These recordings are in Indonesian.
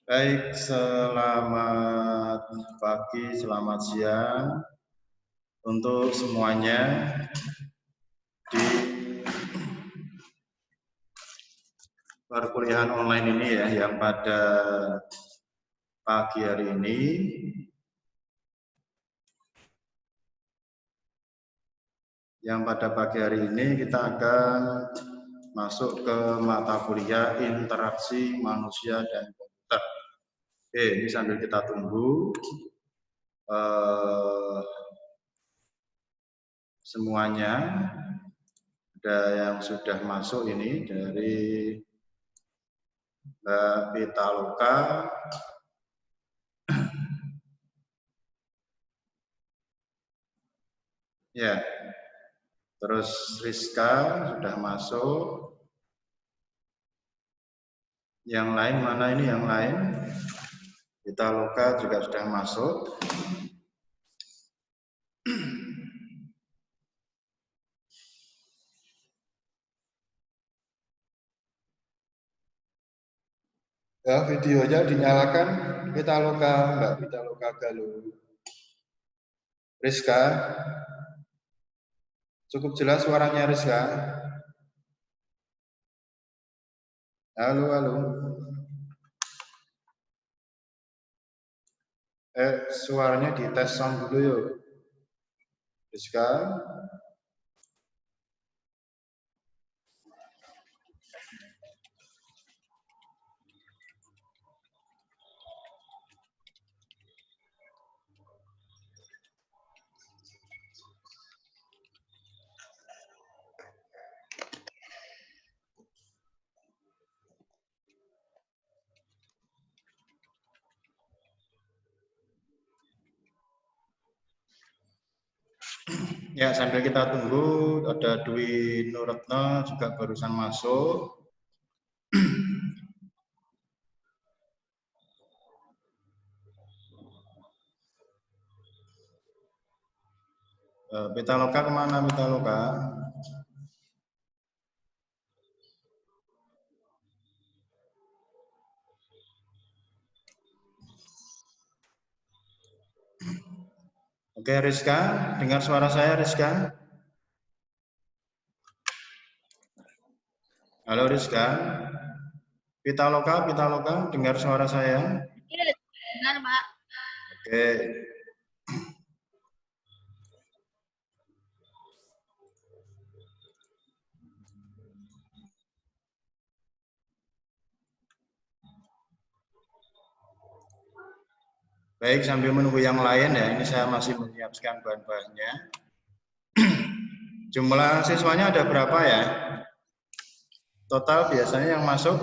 Baik, selamat pagi, selamat siang untuk semuanya di perkuliahan online ini ya, yang pada pagi hari ini kita akan masuk ke mata kuliah interaksi manusia dan komputer. Oke, ini sambil kita tunggu semuanya. Ada yang sudah masuk ini dari Mbak Pitaloka. Ya, terus Rizka sudah masuk. Yang lain mana ini yang lain? Pitaloka juga sudah masuk. Ya, videonya dinyalakan. Pitaloka, Mbak Pitaloka Galuh. Rizka, cukup jelas suaranya Rizka? Halo, halo. Suaranya dites sound dulu yuk. Rizka. Ya, sambil kita tunggu, ada Dwi Nuretno juga barusan masuk. Pitaloka kemana Pitaloka? Oke, Rizka, dengar suara saya Rizka? Halo Rizka. Pitaloka, dengar suara saya? Iya, dengar Pak. Oke. Baik, sambil menunggu yang lain ya, ini saya masih menyiapkan bahan-bahannya. Jumlah siswanya ada berapa ya? Total biasanya yang masuk?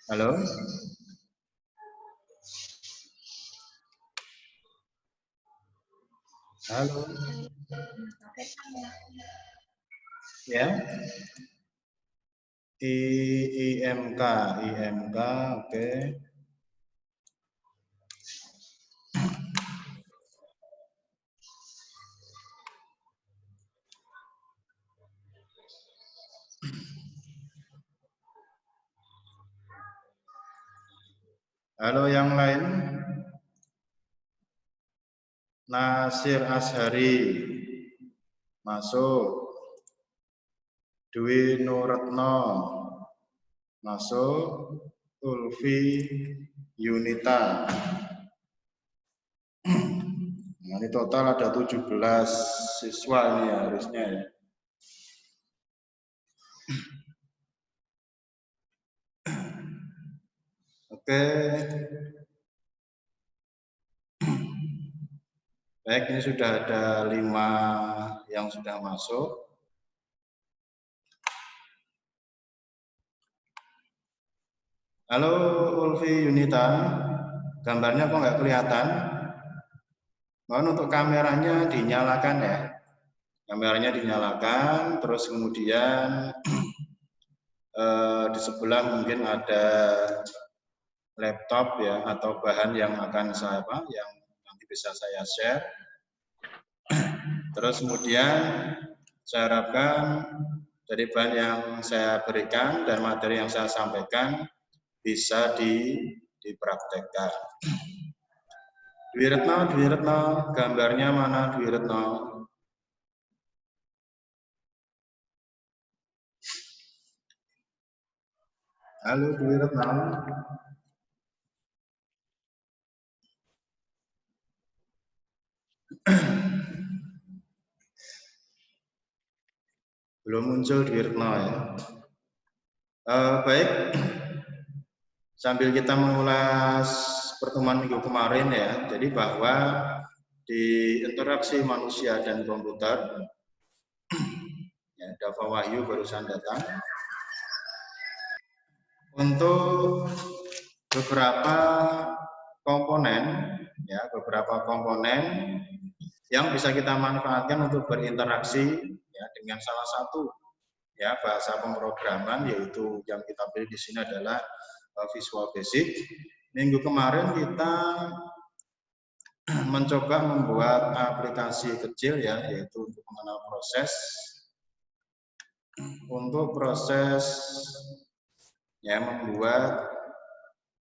Halo? Halo? Ya? IMK, oke. Halo yang lain? Nasir Ashari masuk. Dwi Nuretno masuk. Ulfi Yunita. Nah, ini total ada 17 siswa ini harusnya ya. Oke. Baik, ini sudah ada 5 yang sudah masuk. Halo Ulfi Yunita, gambarnya kok nggak kelihatan? Mohon untuk kameranya dinyalakan ya. Kameranya dinyalakan, terus kemudian di sebelah mungkin ada laptop ya atau bahan yang akan saya yang nanti bisa saya share. Terus kemudian saya harapkan dari bahan yang saya berikan dan materi yang saya sampaikan bisa dipraktekkan. Dwi Retno, gambarnya mana Dwi Retno? Halo Dwi Retno. Belum muncul Dwi Retno ya. Baik, sambil kita mengulas pertemuan minggu kemarin ya, jadi bahwa di interaksi manusia dan komputer, ya, Dava Wahyu barusan datang, untuk beberapa komponen, ya, beberapa komponen yang bisa kita manfaatkan untuk berinteraksi ya, dengan salah satu ya bahasa pemrograman, yaitu yang kita pilih di sini adalah Visual Basic. Minggu kemarin kita mencoba membuat aplikasi kecil ya, yaitu untuk mengenal proses, untuk proses ya membuat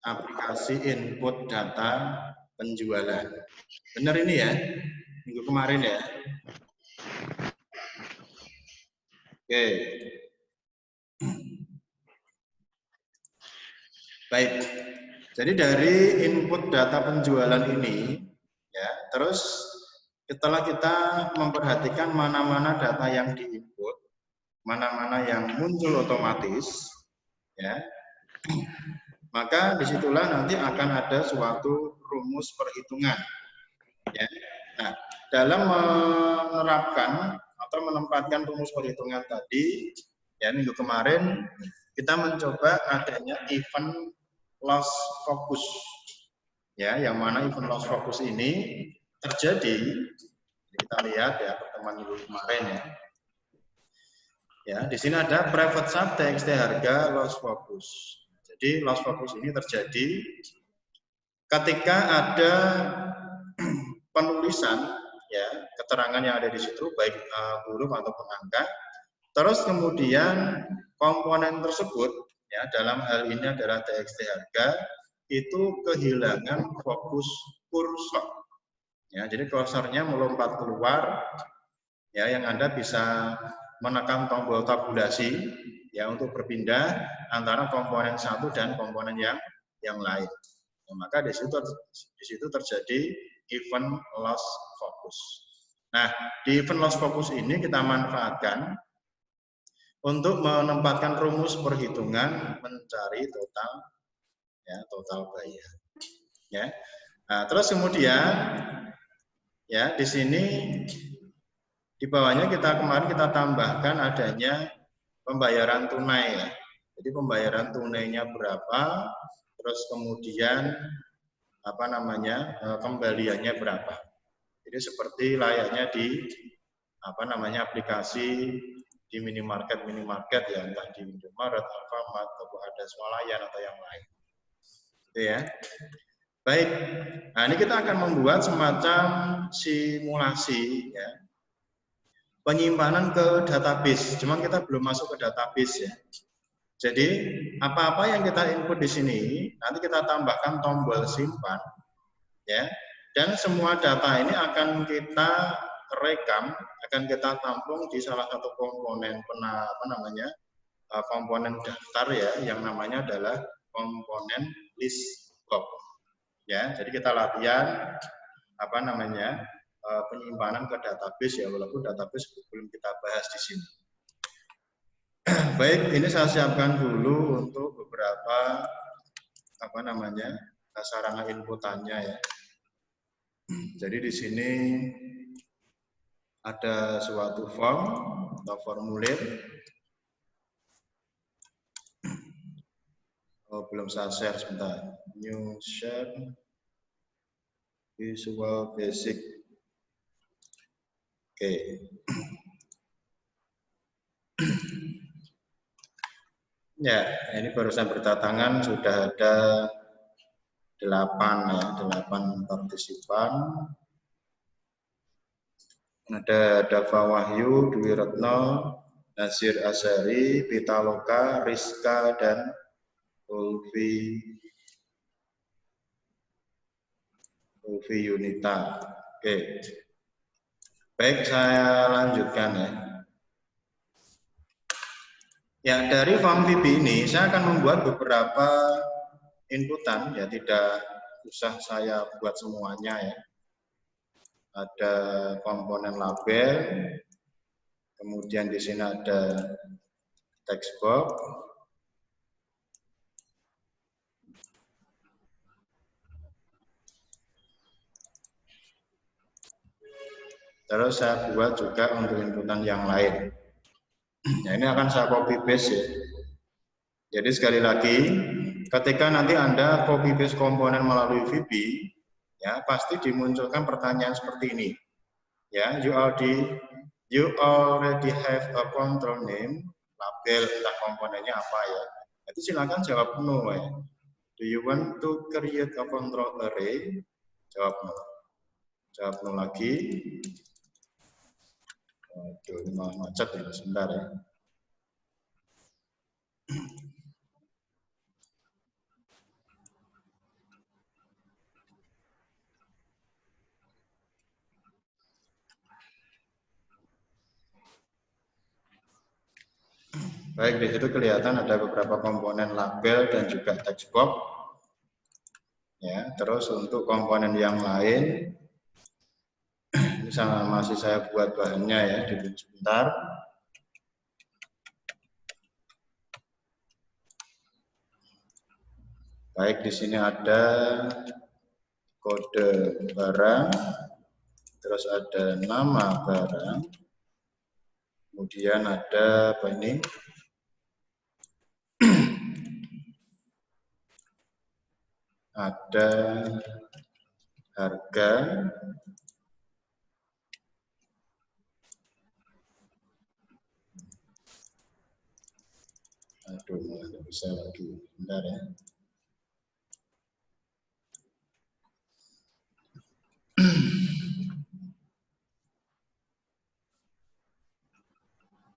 aplikasi input data penjualan. Benar ini ya, minggu kemarin ya. Oke. Baik. Jadi dari input data penjualan ini ya, terus setelah kita memperhatikan mana-mana data yang diinput, mana-mana yang muncul otomatis ya, maka disitulah nanti akan ada suatu rumus perhitungan ya. Nah, dalam menerapkan atau menempatkan rumus perhitungan tadi ya, minggu kemarin kita mencoba adanya event loss focus ya, yang mana event loss focus ini terjadi, kita lihat ya pertemuan minggu kemarin ya. Ya, di sini ada private sub TXT harga loss focus. Jadi loss focus ini terjadi ketika ada penulisan ya, keterangan yang ada di situ baik huruf ataupun angka. Terus kemudian komponen tersebut ya, dalam hal ini adalah TXT harga, itu kehilangan fokus kursor. Ya, jadi kursornya melompat keluar ya, yang Anda bisa menekan tombol tabulasi ya untuk berpindah antara komponen satu dan komponen yang lain. Ya, maka di situ terjadi event loss focus. Nah, di event loss focus ini kita manfaatkan untuk menempatkan rumus perhitungan mencari total ya, total bayar. Ya. Nah, terus kemudian ya di sini di bawahnya kemarin kita tambahkan adanya pembayaran tunai ya. Jadi pembayaran tunainya berapa, terus kemudian apa namanya kembaliannya berapa. Jadi seperti layaknya di apa namanya aplikasi di minimarket ya, entah di Indomaret, Alfamart, atau ada swalayan atau yang lain. Gitu ya. Baik. Nah, ini kita akan membuat semacam simulasi ya. Penyimpanan ke database. Cuman kita belum masuk ke database ya. Jadi apa-apa yang kita input di sini nanti kita tambahkan tombol simpan ya. Dan semua data ini akan kita rekam, akan kita tampung di salah satu komponen komponen daftar ya, yang namanya adalah komponen list box ya. Jadi kita latihan penyimpanan ke database ya, walaupun database belum kita bahas di sini. Baik, ini saya siapkan dulu untuk beberapa sarana inputannya ya. Jadi di sini ada suatu form atau formulir. Oh, belum saya share sebentar. New share Visual Basic. Oke. Ya, ini barusan berdatangan sudah ada 8 partisipan. Ada Dava Wahyu, Dwi Retno, Nasir Azhari, Pitaloka, Rizka, dan Ulfi Yunita. Oke. Baik, saya lanjutkan ya. Ya, dari form VB ini saya akan membuat beberapa inputan, ya tidak usah saya buat semuanya ya. Ada komponen label, kemudian di sini ada text box, terus saya buat juga untuk inputan yang lain. Nah, ini akan saya copy paste ya. Jadi sekali lagi, ketika nanti Anda copy paste komponen melalui VB, ya pasti dimunculkan pertanyaan seperti ini. Ya, you already have a control name, label entah komponennya apa ya. Itu silakan jawab no ya. Do you want to create a control array? Jawab no. Jawab no lagi. Aduh, macet ya, sebentar ya. Baik, di situ kelihatan ada beberapa komponen label dan juga text box. Ya, terus untuk komponen yang lain, ini masih saya buat bahannya ya, ditunggu sebentar. Baik, di sini ada kode barang, terus ada nama barang, kemudian ada apa ini? Ada harga, aduh nggak bisa lagi, bentar ya.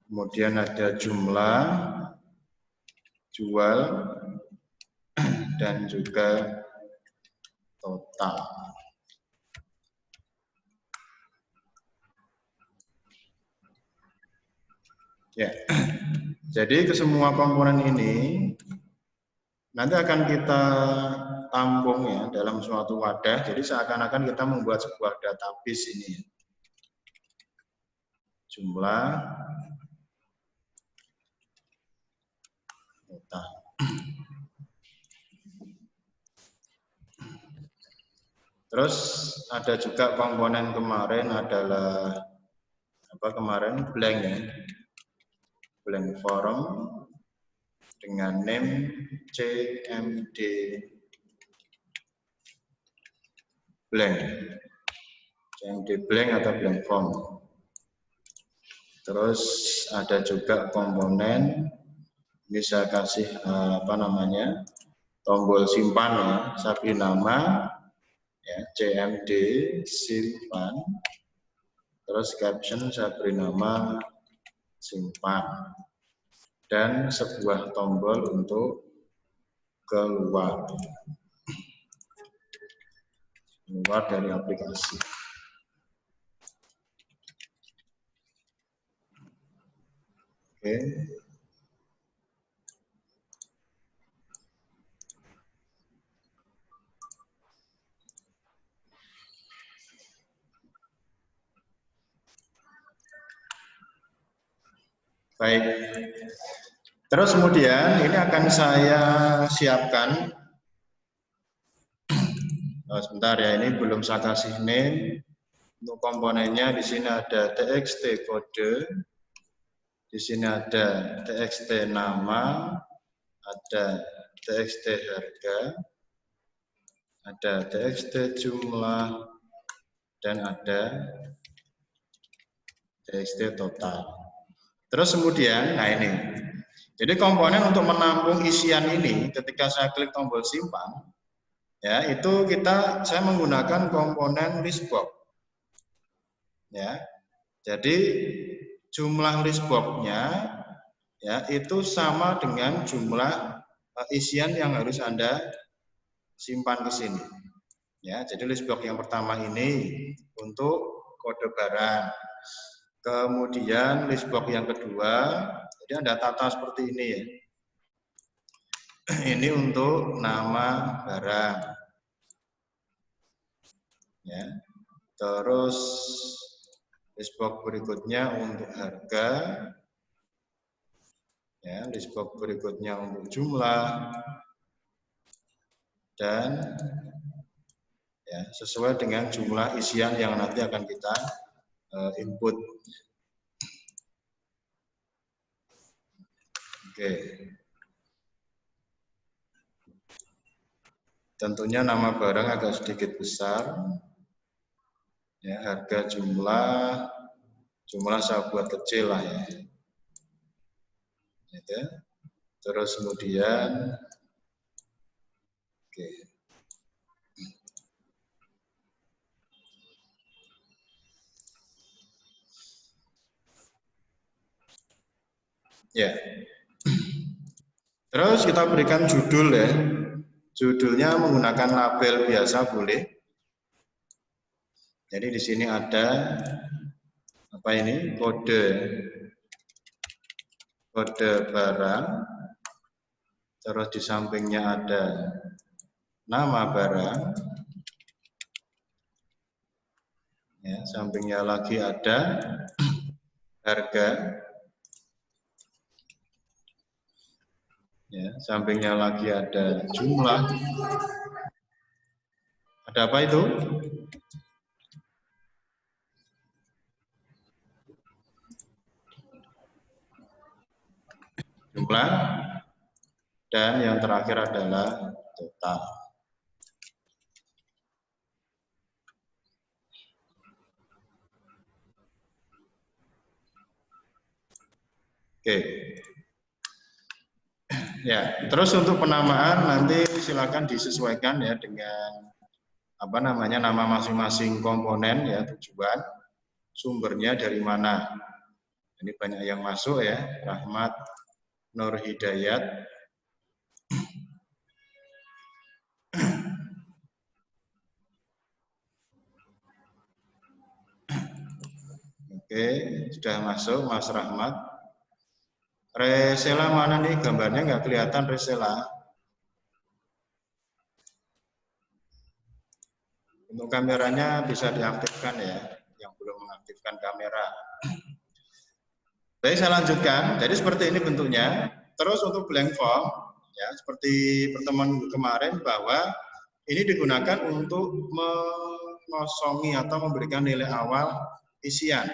Kemudian ada jumlah, jual, dan juga total. Ya, jadi kesemua komponen ini nanti akan kita tampung ya dalam suatu wadah. Jadi seakan-akan kita membuat sebuah database ini. Jumlah, total. Terus ada juga komponen kemarin adalah apa kemarin blank ya, blank form dengan name CMD blank, CMD blank atau blank form. Terus ada juga komponen ini saya kasih apa namanya tombol simpan ya, saya beri nama ya CMD simpan. Terus caption saya beri nama simpan dan sebuah tombol untuk keluar dari aplikasi. Oke. Baik. Terus kemudian ini akan saya siapkan. Oh, sebentar ya, ini belum saya kasih name. Untuk komponennya di sini ada txt kode, di sini ada txt nama, ada txt harga, ada txt jumlah, dan ada txt total. Terus kemudian, nah ini. Jadi komponen untuk menampung isian ini, ketika saya klik tombol simpan, ya itu saya menggunakan komponen listbox. Ya, Jadi jumlah list box-nya ya itu sama dengan jumlah isian yang harus Anda simpan ke sini. Ya, jadi list box yang pertama ini untuk kode barang. Kemudian list box yang kedua, jadi Anda tata seperti ini ya. Ini untuk nama barang. Ya. Terus list box berikutnya untuk harga. Ya, list box berikutnya untuk jumlah. Dan ya, sesuai dengan jumlah isian yang nanti akan kita input. Oke. Tentunya nama barang agak sedikit besar. Ya, harga jumlah saya buat kecil lah ya. Gitu. Terus kemudian oke. Ya. Terus kita berikan judul ya. Judulnya menggunakan label biasa boleh. Jadi di sini ada apa ini? Kode barang. Terus di sampingnya ada nama barang. Ya, sampingnya lagi ada harga. Ya, sampingnya lagi ada jumlah. Ada apa itu? Jumlah. Dan yang terakhir adalah total. Oke. Ya, terus untuk penamaan nanti silakan disesuaikan ya dengan apa namanya nama masing-masing komponen ya, tujuan sumbernya dari mana. Ini banyak yang masuk ya, Rahmat, Nur Hidayat. Oke, sudah masuk Mas Rahmat. Resela mana nih, gambarnya nggak kelihatan Resela. Untuk kameranya bisa diaktifkan ya, yang belum mengaktifkan kamera. Baik, saya lanjutkan. Jadi seperti ini bentuknya. Terus untuk blank form, ya seperti pertemuan kemarin bahwa ini digunakan untuk mengosongi atau memberikan nilai awal isian.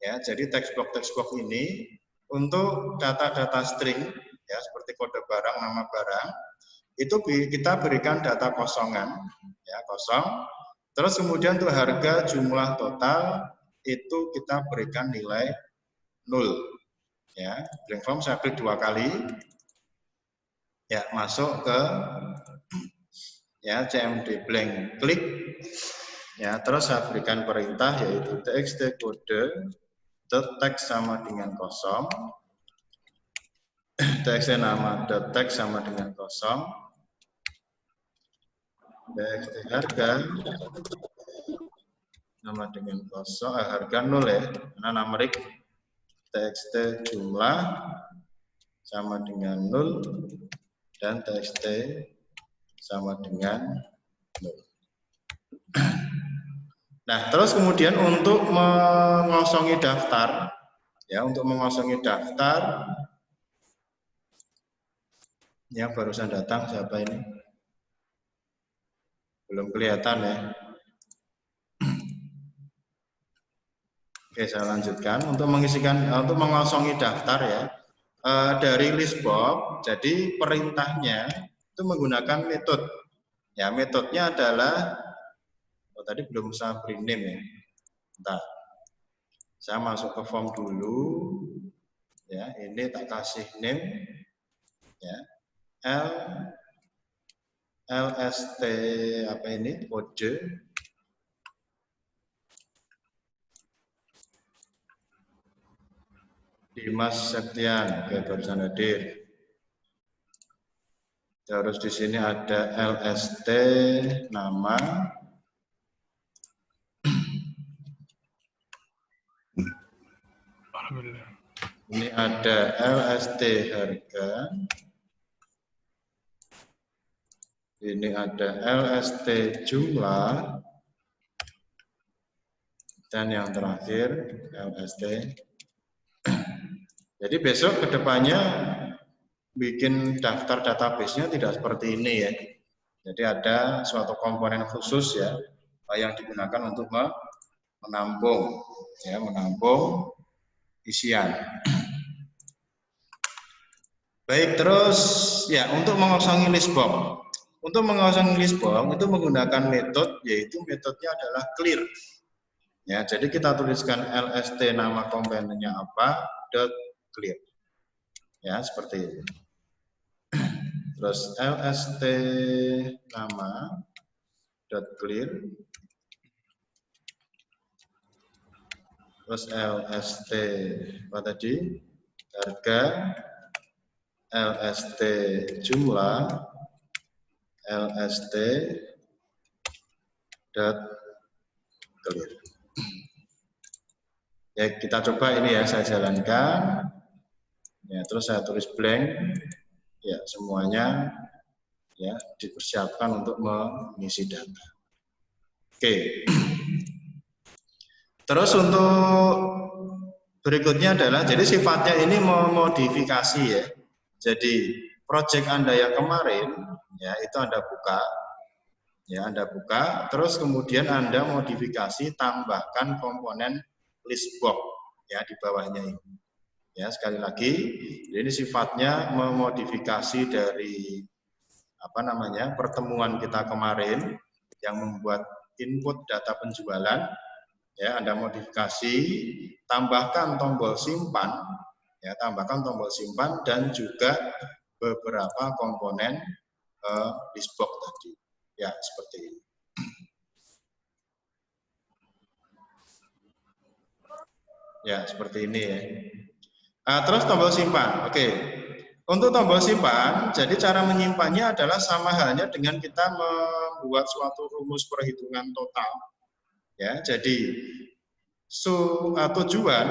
Ya, jadi text box ini untuk data-data string, ya seperti kode barang, nama barang, itu kita berikan data kosongan, ya kosong. Terus kemudian untuk harga jumlah total itu kita berikan nilai 0. Ya, blank form saya klik 2 kali. Ya, masuk ke ya CMD blank, klik. Ya, terus saya berikan perintah yaitu txt kode text sama dengan kosong. Txt nama text sama dengan kosong. Txt harga sama dengan kosong, harga 0 ya, karena numerik. Txt jumlah sama dengan 0 dan txt sama dengan 0. Nah, terus kemudian untuk mengosongi daftar, ya untuk mengosongi daftar, yang barusan datang siapa ini? Belum kelihatan ya. Oke, saya lanjutkan. Untuk mengosongi daftar ya, dari list box, jadi perintahnya itu menggunakan metode. Ya, metodenya adalah tadi belum saya beri name ya. Bentar. Saya masuk ke form dulu. Ya, ini tak kasih name. Ya. LST apa ini? Kode. Dimas Septian, oke, barusan hadir. Terus di sini ada LST nama. Alhamdulillah. Ini ada LST harga. Ini ada LST jumlah. Dan yang terakhir LST. Jadi besok kedepannya bikin daftar database-nya tidak seperti ini ya. Jadi ada suatu komponen khusus ya yang digunakan untuk menampung ya, menampung isian. Baik, terus ya untuk mengosongi list box. Untuk mengosongi list box itu menggunakan metode, yaitu metodenya adalah clear. Ya, jadi kita tuliskan LST nama komponennya apa, dot clear. Ya, seperti itu. Terus LST nama dot clear. Terus LST apa tadi? Harga, LST jumlah, LST dot clear. Ya, kita coba ini ya, saya jalankan. Ya, terus saya tulis blank. Ya, semuanya ya dipersiapkan untuk mengisi data. Oke. Terus untuk berikutnya adalah, jadi sifatnya ini memodifikasi ya. Jadi project Anda yang kemarin ya itu Anda buka. Ya, Anda buka, terus kemudian Anda modifikasi, tambahkan komponen list box ya di bawahnya ini. Ya, sekali lagi, ini sifatnya memodifikasi dari apa namanya pertemuan kita kemarin yang membuat input data penjualan. Ya, Anda modifikasi, tambahkan tombol simpan, ya, tambahkan tombol simpan dan juga beberapa komponen list box tadi. Ya, seperti ini. Ya, seperti ini ya. Terus tombol simpan. Oke. Untuk tombol simpan, jadi cara menyimpannya adalah sama halnya dengan kita membuat suatu rumus perhitungan total. Ya, jadi tujuan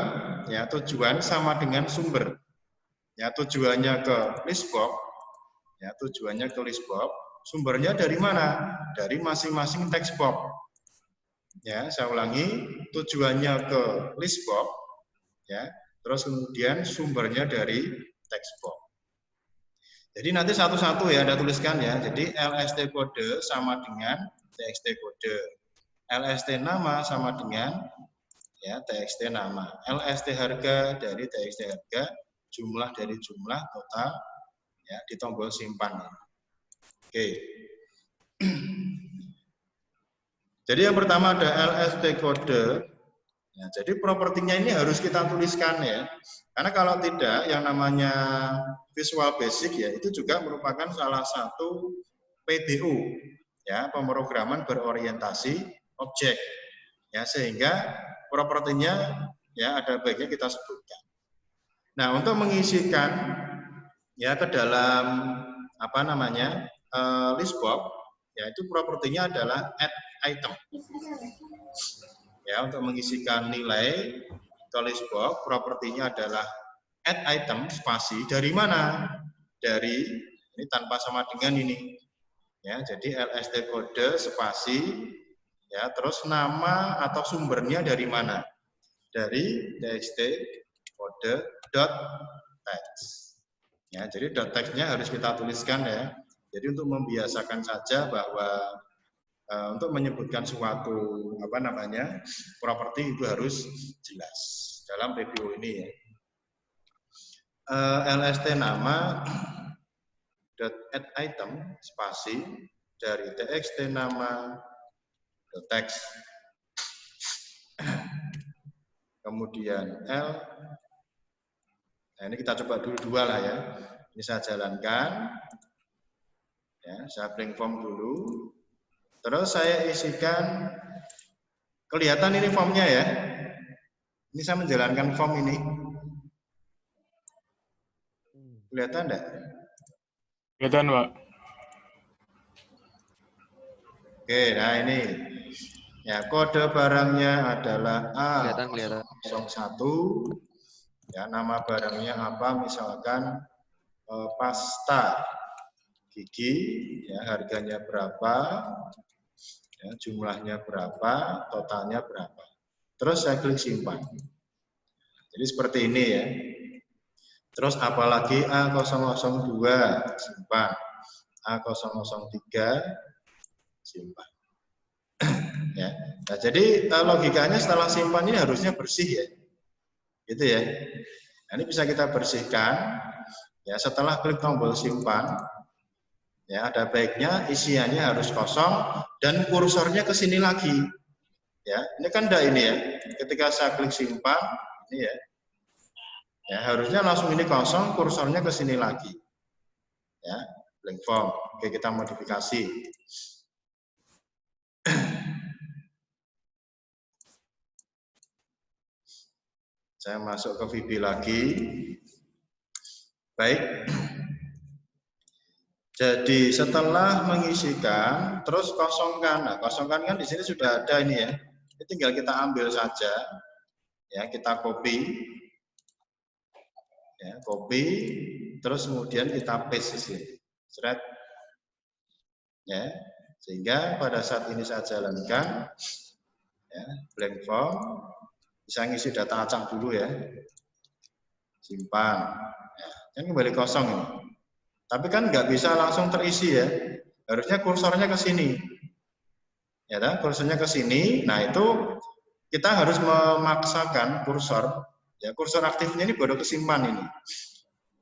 ya, tujuan sama dengan sumber. Ya, tujuannya ke list box. Ya, tujuannya ke list box. Sumbernya dari mana? Dari masing-masing text box. Ya, saya ulangi, tujuannya ke list box. Ya, terus kemudian sumbernya dari text box. Jadi nanti satu-satu ya Anda tuliskan ya. Jadi LST kode sama dengan TXT kode. LST nama sama dengan ya TXT nama. LST harga dari TXT harga, jumlah dari jumlah total ya di tombol simpan. Oke. Jadi yang pertama ada LST kode. Ya, jadi propertinya ini harus kita tuliskan ya. Karena kalau tidak, yang namanya Visual Basic ya itu juga merupakan salah satu PDO ya, pemrograman berorientasi objek. Ya, sehingga propertinya ya ada baiknya kita sebutkan. Nah, untuk mengisikan ya ke dalam apa namanya list box ya itu propertinya adalah add item. Ya, untuk mengisikan nilai ke list box, propertinya adalah add item spasi dari mana? Dari ini tanpa sama dengan ini. Ya, jadi LST kode spasi ya, terus nama atau sumbernya dari mana? Dari txt kode dot text. Ya, jadi dot text-nya harus kita tuliskan ya. Jadi untuk membiasakan saja bahwa untuk menyebutkan suatu apa namanya properti itu harus jelas dalam review ini ya. LST nama dot add item spasi dari txt nama dot text, kemudian L. Nah, ini kita coba dulu dua lah ya. Ini saya jalankan ya, saya blank form dulu. Terus saya isikan, kelihatan ini formnya ya. Ini saya menjalankan form ini. Kelihatan enggak? Kelihatan, Pak. Oke, nah ini. Ya, kode barangnya adalah Kelihatan. A001. Ya, nama barangnya apa? Misalkan pasta gigi, ya, harganya berapa, ya, jumlahnya berapa, totalnya berapa. Terus saya klik simpan. Jadi seperti ini ya. Terus apalagi A002 simpan, A003 simpan. Ya. Nah, jadi logikanya setelah simpan ini harusnya bersih ya. Gitu ya. Nah, ini bisa kita bersihkan ya setelah klik tombol simpan. Ya, ada baiknya isiannya harus kosong dan kursornya ke sini lagi. Ya, ini kan enggak ini ya. Ketika saya klik simpan, ini ya. Ya, harusnya langsung ini kosong, kursornya ke sini lagi. Ya, blank form. Oke, kita modifikasi. Saya masuk ke VB lagi. Baik. Jadi setelah mengisikan, terus kosongkan. Nah, kosongkan kan di sini sudah ada ini ya. Ini tinggal kita ambil saja. Ya, kita copy. Ya, copy, terus kemudian kita paste di sini. Thread. Ya, sehingga pada saat ini saya jalankan, ya, blank form, bisa ngisi data acak dulu ya. Simpan. Ya, kan kembali kosong ini. Tapi kan nggak bisa langsung terisi ya. Harusnya kursornya ke sini. Ya, kursornya ke sini. Nah, itu kita harus memaksakan kursor. Ya, kursor aktifnya ini baru kesimpan ini.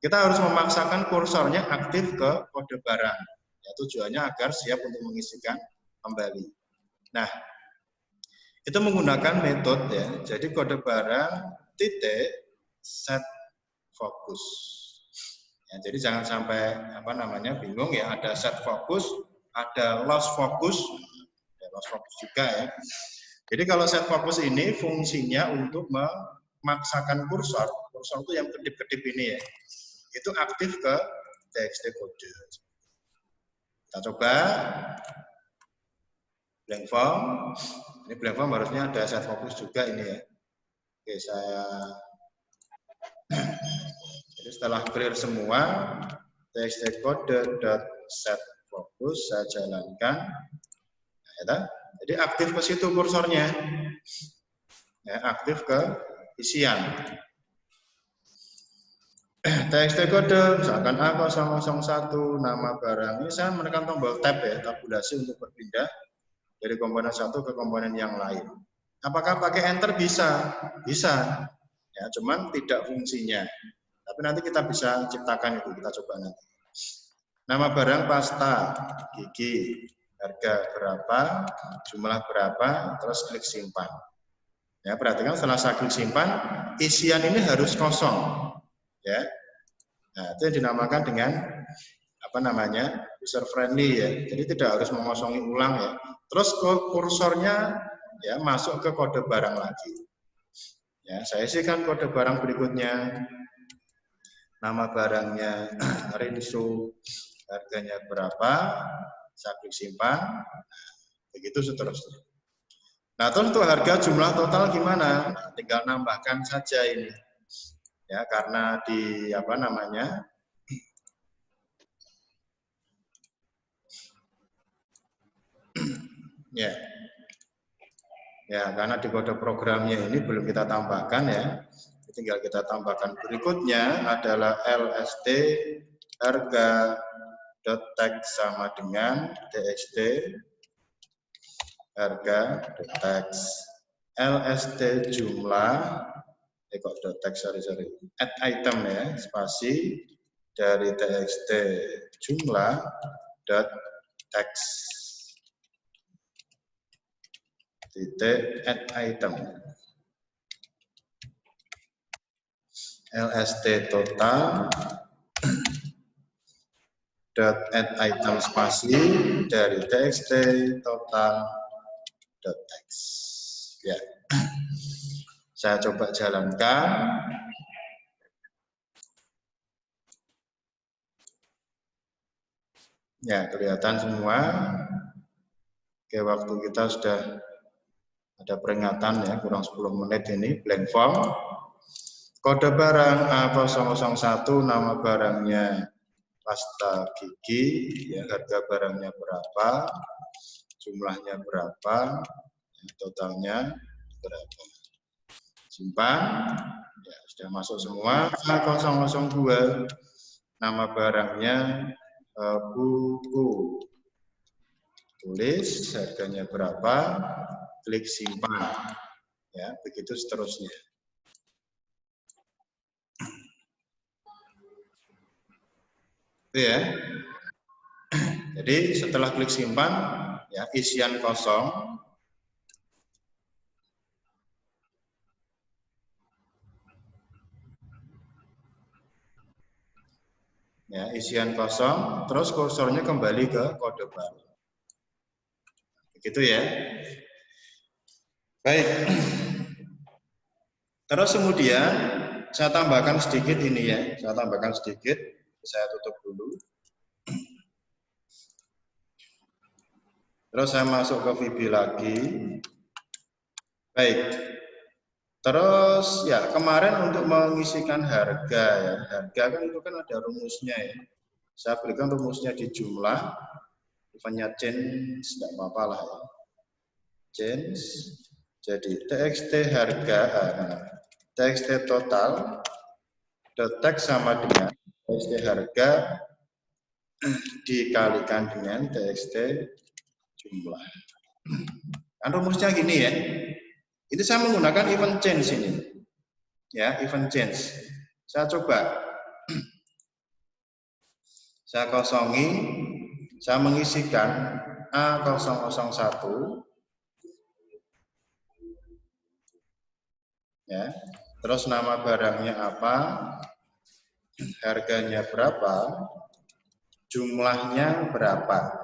Kita harus memaksakan kursornya aktif ke kode barang. Ya, tujuannya agar siap untuk mengisikan kembali. Nah, itu menggunakan metode ya. Jadi kode barang titik set fokus. Ya, jadi jangan sampai bingung ya. Ada set fokus, ada lost focus, ada lost focus juga ya. Jadi kalau set fokus ini fungsinya untuk memaksakan kursor itu yang kedip-kedip ini ya. Itu aktif ke txt kode. Kita coba blank form. Ini blank form harusnya ada set fokus juga ini ya. Oke, saya jadi setelah clear semua txt code.set fokus saya jalankan. Nah, jadi aktif ke situ kursornya. Ya, aktif ke isian. TXT kode misalkan A001 nama barang. Ini saya menekan tombol tab ya, tabulasi untuk berpindah dari komponen satu ke komponen yang lain. Apakah pakai enter bisa? Bisa. Ya, cuman tidak fungsinya. Tapi nanti kita bisa ciptakan itu, kita coba nanti. Nama barang pasta gigi, harga berapa, jumlah berapa, terus klik simpan. Ya, perhatikan setelah saya klik simpan, isian ini harus kosong. Ya. Nah, itu yang dinamakan dengan user friendly ya. Jadi tidak harus mengosongi ulang ya. Terus kursornya ya masuk ke kode barang lagi. Ya, saya isikan kode barang berikutnya. Nama barangnya Rinso, harganya berapa? Saya klik simpan. Begitu seterusnya. Nah, terus untuk harga jumlah total gimana? Nah, tinggal nambahkan saja ini. Ya, karena di ya. Ya, karena di kode programnya ini belum kita tambahkan ya. Tinggal kita tambahkan berikutnya adalah lst harga.text sama dengan txt harga.text lst jumlah text add item ya, spasi dari txt jumlah text titik add item lst total add item spasi dari txt total text ya. Saya coba jalankan. Ya, kelihatan semua. Oke, waktu kita sudah ada peringatan ya, kurang 10 menit ini, blank form. Kode barang A001, nama barangnya pasta gigi, ya, harga barangnya berapa, jumlahnya berapa, totalnya berapa. Simpan, ya, sudah masuk semua. A002, nama barangnya buku. Tulis harganya berapa, klik simpan, ya, begitu seterusnya. Itu ya. Jadi setelah klik simpan, ya, isian kosong. Ya, isian kosong, terus kursornya kembali ke kode baru. Begitu ya. Baik. Terus kemudian saya tambahkan sedikit ini ya, saya tambahkan sedikit, saya tutup dulu. Terus saya masuk ke VB lagi. Baik. Terus ya kemarin untuk mengisikan harga ya, harga kan itu kan ada rumusnya ya. Saya berikan rumusnya di jumlah, eventnya change, tidak apa-apa lah ya. Change, jadi txt harga, txt total, teks sama dengan txt harga dikalikan dengan txt jumlah. Kan rumusnya gini ya. Itu saya menggunakan event change ini. Ya, event change. Saya coba. Saya kosongi, saya mengisikan A001. Ya. Terus nama barangnya apa? Harganya berapa? Jumlahnya berapa?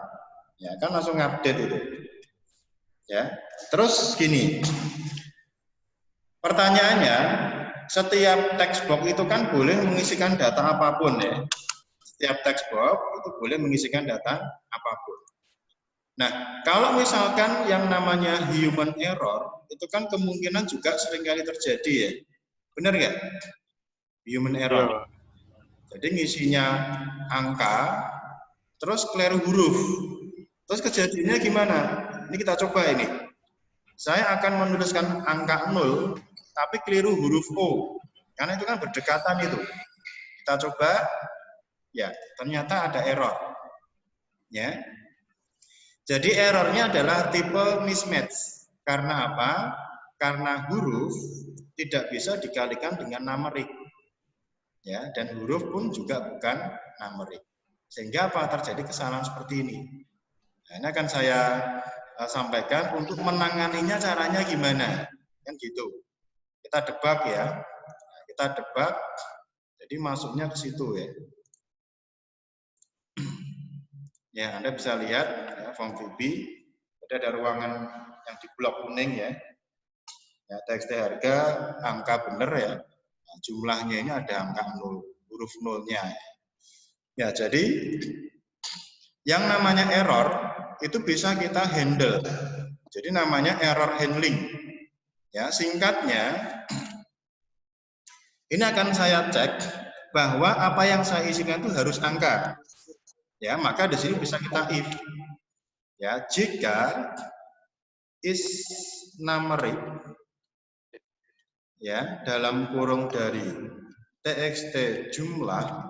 Ya, kan langsung update itu. Ya. Terus gini. Pertanyaannya, setiap text box itu kan boleh mengisikan data apapun ya. Setiap text box itu boleh mengisikan data apapun. Nah, kalau misalkan yang namanya human error, itu kan kemungkinan juga seringkali terjadi ya. Benar nggak? Human error. Iya, Pak. Jadi ngisinya angka, terus keliru huruf. Terus kejadiannya gimana? Ini kita coba ini. Saya akan menuliskan angka 0, tapi keliru huruf O. Karena itu kan berdekatan itu. Kita coba, ya ternyata ada error. Ya. Jadi errornya adalah tipe mismatch. Karena apa? Karena huruf tidak bisa dikalikan dengan numerik. Ya, dan huruf pun juga bukan numerik. Sehingga apa? Terjadi kesalahan seperti ini. Nah, ini akan saya sampaikan untuk menanganinya caranya gimana. Kan gitu. Kita debug ya. Kita debug. Jadi masuknya ke situ ya. Ya, Anda bisa lihat ya, form VB. Ada ruangan yang di blok kuning ya. Ya, txt harga angka benar ya. Nah, jumlahnya ini ada angka 0, huruf 0-nya. Ya, jadi yang namanya error itu bisa kita handle. Jadi namanya error handling. Ya, singkatnya ini akan saya cek bahwa apa yang saya isikan itu harus angka. Ya, maka di sini bisa kita if. Ya, jika is numeric ya dalam kurung dari txt jumlah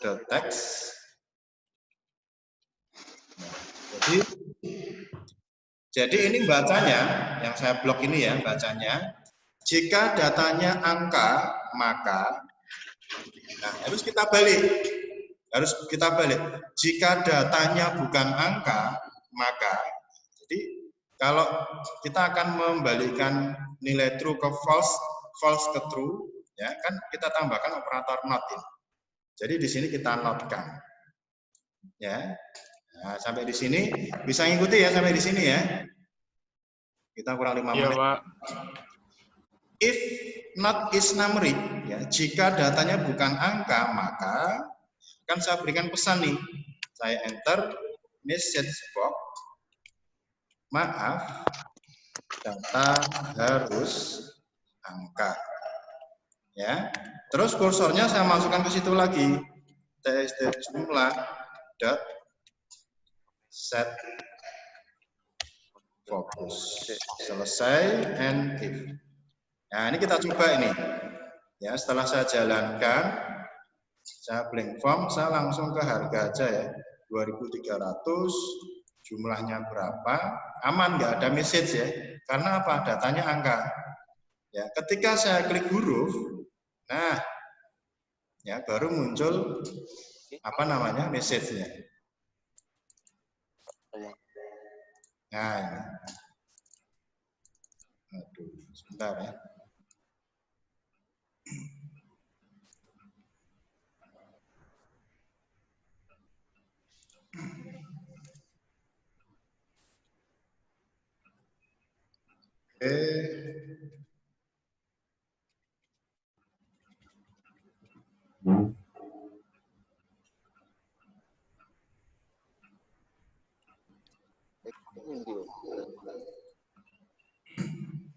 the text. Jadi ini bacanya yang saya blok ini ya bacanya. Jika datanya angka maka harus kita balik. Harus kita balik. Jika datanya bukan angka maka jadi kalau kita akan membalikkan nilai true ke false, false ke true, ya kan kita tambahkan operator not ini. Jadi di sini kita notkan, ya. Nah, sampai di sini bisa ngikuti ya sampai di sini ya. Kita kurang 5 Iya, menit. Pak. If not is numeric, ya jika datanya bukan angka maka Kan saya berikan pesan nih. Saya enter message box. Maaf, data harus angka. Ya. Terus kursornya saya masukkan ke situ lagi. TXT jumlah dot set fokus. Selesai and if. Nah, ini kita coba ini. Ya, setelah saya jalankan, saya blank form, saya langsung ke harga aja ya. 2.300, jumlahnya berapa? Aman, nggak ada message ya. Karena apa? Datanya angka. Ya, ketika saya klik huruf, nah, ya baru muncul apa namanya message-nya. Nah, ini. Aduh, sebentar ya.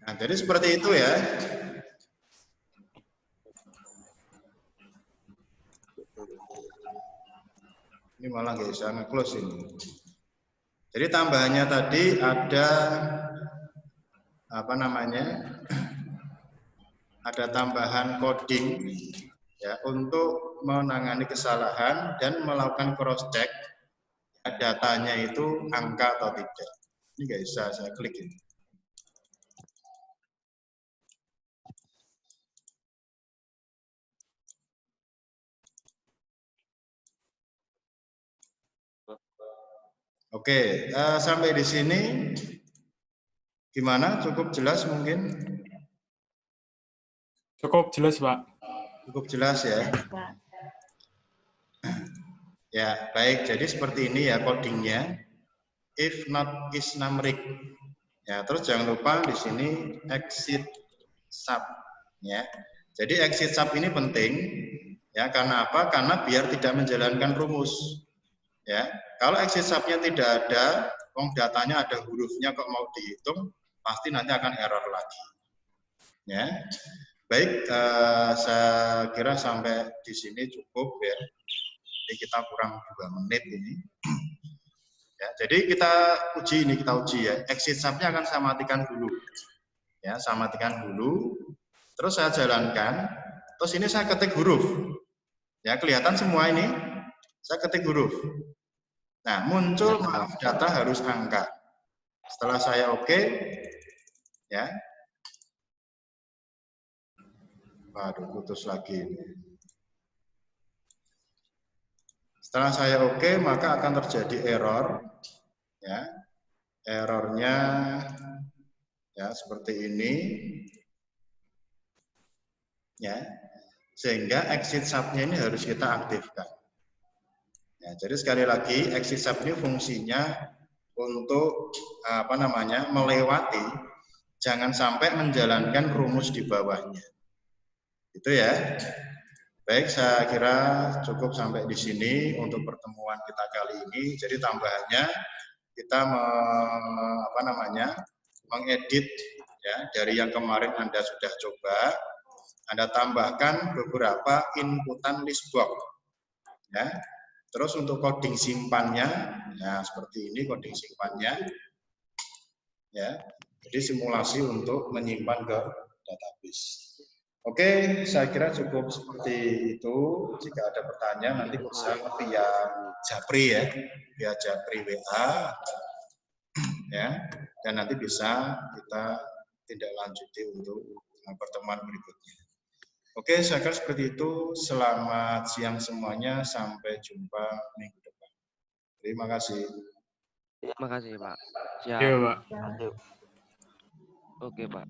Nah, jadi seperti itu ya. Ini malah nggak bisa nge-close ini. Jadi tambahannya tadi ada apa namanya? Ada tambahan coding ya untuk menangani kesalahan dan melakukan cross check datanya itu angka atau tidak. Ini nggak bisa saya klik ini. Oke, sampai di sini gimana? Cukup jelas mungkin? Cukup jelas, Pak. Cukup jelas ya. Ya, baik. Jadi seperti ini ya codingnya. If not is numeric. Ya, terus jangan lupa di sini exit sub ya. Jadi exit sub ini penting ya, karena apa? Karena biar tidak menjalankan rumus. Ya. Kalau exit sub-nya tidak ada, datanya ada hurufnya kok mau dihitung, pasti nanti akan error lagi. Ya. Baik, saya kira sampai di sini cukup ya. Jadi kita kurang 2 menit ini. Ya, jadi kita uji ya. Exit sub-nya akan saya matikan dulu. Ya, saya matikan dulu. Terus saya jalankan. Terus ini saya ketik huruf. Ya, kelihatan semua ini. Saya ketik huruf. Nah, muncul maaf data harus angka. Setelah saya oke, ya. Waduh, putus lagi. Setelah saya oke, maka akan terjadi error. Ya, errornya ya seperti ini. Ya, sehingga exit sub-nya ini harus kita aktifkan. Ya, jadi sekali lagi exit sub ini fungsinya untuk apa namanya melewati, jangan sampai menjalankan rumus di bawahnya. Itu ya. Baik, saya kira cukup sampai di sini untuk pertemuan kita kali ini. Jadi tambahannya kita mengedit ya dari yang kemarin Anda sudah coba. Anda tambahkan beberapa inputan list box. Ya. Terus untuk coding simpannya, ya seperti ini coding simpannya. Ya. Jadi simulasi untuk menyimpan ke database. Oke, saya kira cukup seperti itu. Jika ada pertanyaan nanti bisa via Japri ya, via Japri WA, ya, dan nanti bisa kita tindak lanjuti untuk pertemuan berikutnya. Oke, saya kira seperti itu. Selamat siang semuanya. Sampai jumpa minggu depan. Terima kasih. Terima kasih, Pak. Siap. Iya, Pak. Oke, Pak.